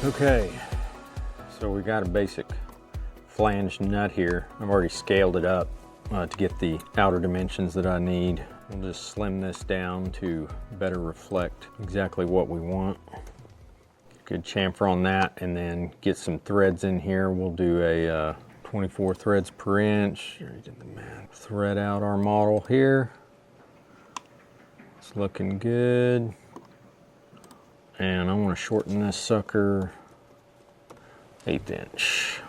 Okay, so we got a basic flange nut here. I've already scaled it up to get the outer dimensions that I need. We'll just slim this down to better reflect exactly what we want. Good chamfer on that, and then get some threads in here. We'll do a 24 threads per inch. Thread out our model here. It's looking good. And I want to shorten this sucker 1/8 inch.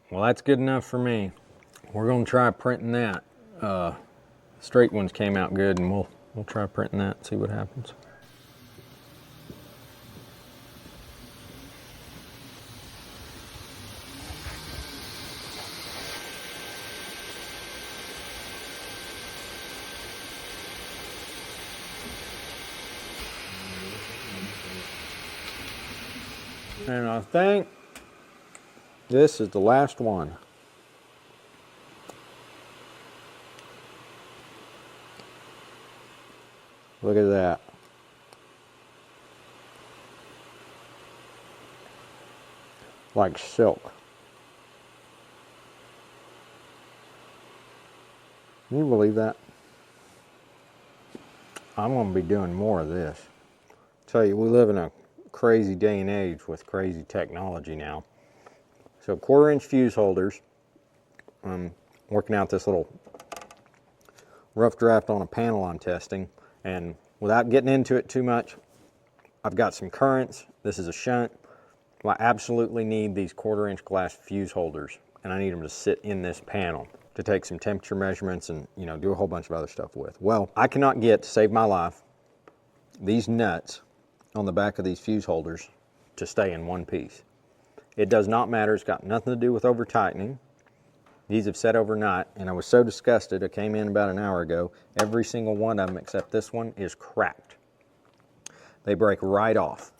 Well, that's good enough for me. We're going to try printing that. Straight ones came out good, and we'll try printing that and see what happens. And I think this is the last one. Look at that. Like silk. Can you believe that? I'm going to be doing more of this. Tell you, we live in a crazy day and age with crazy technology now. So 1/4 inch fuse holders. I'm working out this little rough draft on a panel I'm testing, and without getting into it too much, I've got some currents. This is a shunt. I absolutely need these 1/4 inch glass fuse holders, and I need them to sit in this panel to take some temperature measurements and, you know, do a whole bunch of other stuff with. Well, I cannot get, to save my life, these nuts on the back of these fuse holders to stay in one piece. It does not matter. It's got nothing to do with over tightening. These have set overnight, and I was so disgusted. I came in about an hour ago. Every single one of them except this one is cracked. They break right off,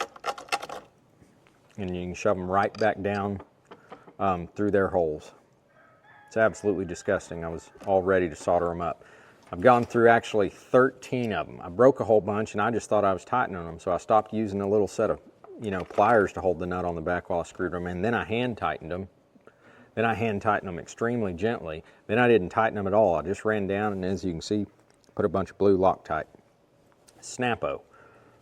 and you can shove them right back down through their holes. It's absolutely disgusting. I was all ready to solder them up. I've gone through actually 13 of them. I broke a whole bunch, and I just thought I was tightening them, so I stopped using a little set of, you know, pliers to hold the nut on the back while I screwed them in. Then I hand tightened them. Then I hand tightened them extremely gently. Then I didn't tighten them at all. I just ran down, and as you can see, put a bunch of blue Loctite. Snap-o.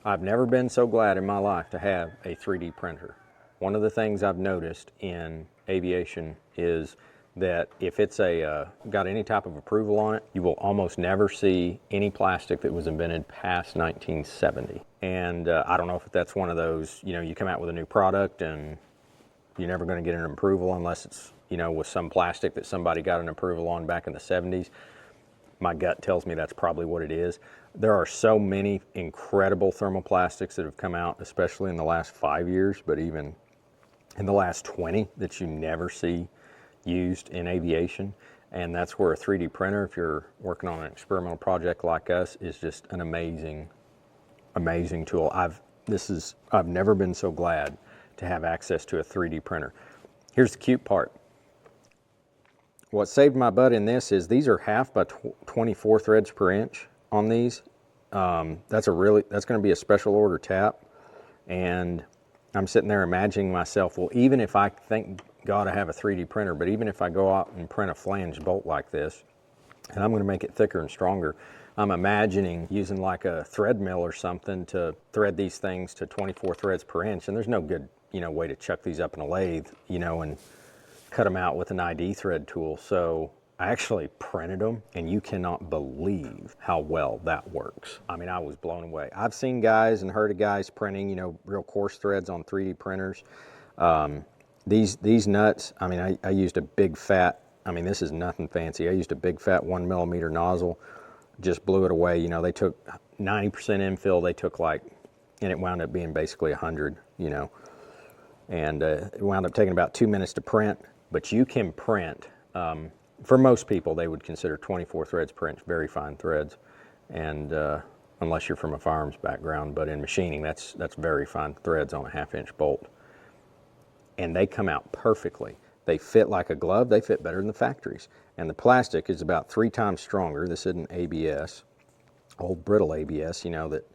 I've never been so glad in my life to have a 3D printer. One of the things I've noticed in aviation is that if it's got any type of approval on it, you will almost never see any plastic that was invented past 1970. And I don't know if that's one of those, you know, you come out with a new product and you're never going to get an approval unless it's, you know, with some plastic that somebody got an approval on back in the 70s. My gut tells me that's probably what it is. There are so many incredible thermoplastics that have come out, especially in the last 5 years, but even in the last 20, that you never see used in aviation. And that's where a 3D printer, if you're working on an experimental project like us, is just an amazing tool. I've never been so glad to have access to a 3D printer. Here's the cute part. What saved my butt in this is these are 1/2 by 24 threads per inch on these. That's going to be a special order tap. And I'm sitting there imagining myself, well, even if I thank God I have a 3D printer, but even if I go out and print a flange bolt like this, and I'm going to make it thicker and stronger, I'm imagining using like a thread mill or something to thread these things to 24 threads per inch. And there's no good, you know, way to chuck these up in a lathe, you know, and cut them out with an ID thread tool. So I actually printed them, and you cannot believe how well that works. I mean, I was blown away. I've seen guys and heard of guys printing, you know, real coarse threads on 3D printers. These nuts, I mean, I used a big fat, I mean, this is nothing fancy. I used a big fat 1mm nozzle, just blew it away. You know, they took 90% infill, they took like, and it wound up being basically 100, you know. And it wound up taking about 2 minutes to print, but you can print, for most people, they would consider 24 threads per inch very fine threads. And unless you're from a firearms background, but in machining, that's very fine threads on a 1/2 inch bolt. And they come out perfectly. They fit like a glove. They fit better than the factories. And the plastic is about 3 times stronger. This isn't ABS, old brittle ABS, you know, that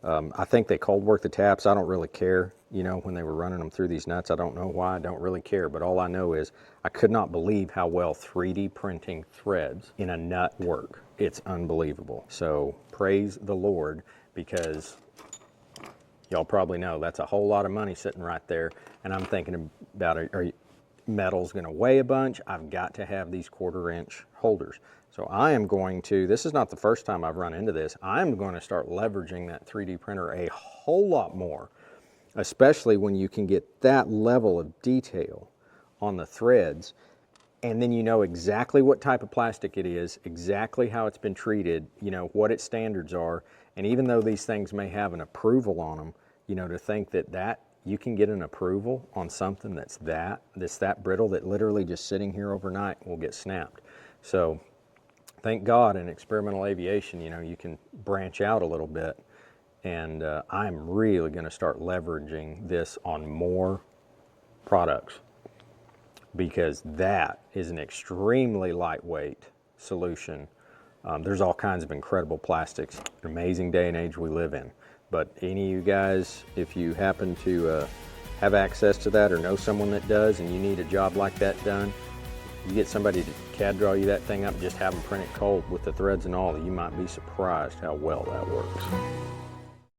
I think they cold work the taps. I don't really care, you know, when they were running them through these nuts. I don't know why, I don't really care, but all I know is I could not believe how well 3D printing threads in a nut work. It's unbelievable. So praise the Lord, because y'all probably know that's a whole lot of money sitting right there. And I'm thinking about, metal's gonna weigh a bunch. I've got to have these 1/4 inch holders. So I am going to, this is not the first time I've run into this, I'm going to start leveraging that 3D printer a whole lot more, especially when you can get that level of detail on the threads, and then you know exactly what type of plastic it is, exactly how it's been treated, you know, what its standards are. And even though these things may have an approval on them, you know, to think that you can get an approval on something that's that brittle, that literally just sitting here overnight will get snapped. So thank God in experimental aviation, you know, you can branch out a little bit, and I'm really going to start leveraging this on more products, because that is an extremely lightweight solution. There's all kinds of incredible plastics. An amazing day and age we live in. But any of you guys, if you happen to have access to that or know someone that does, and you need a job like that done, you get somebody to CAD draw you that thing up, just have them print it cold with the threads and all, you might be surprised how well that works.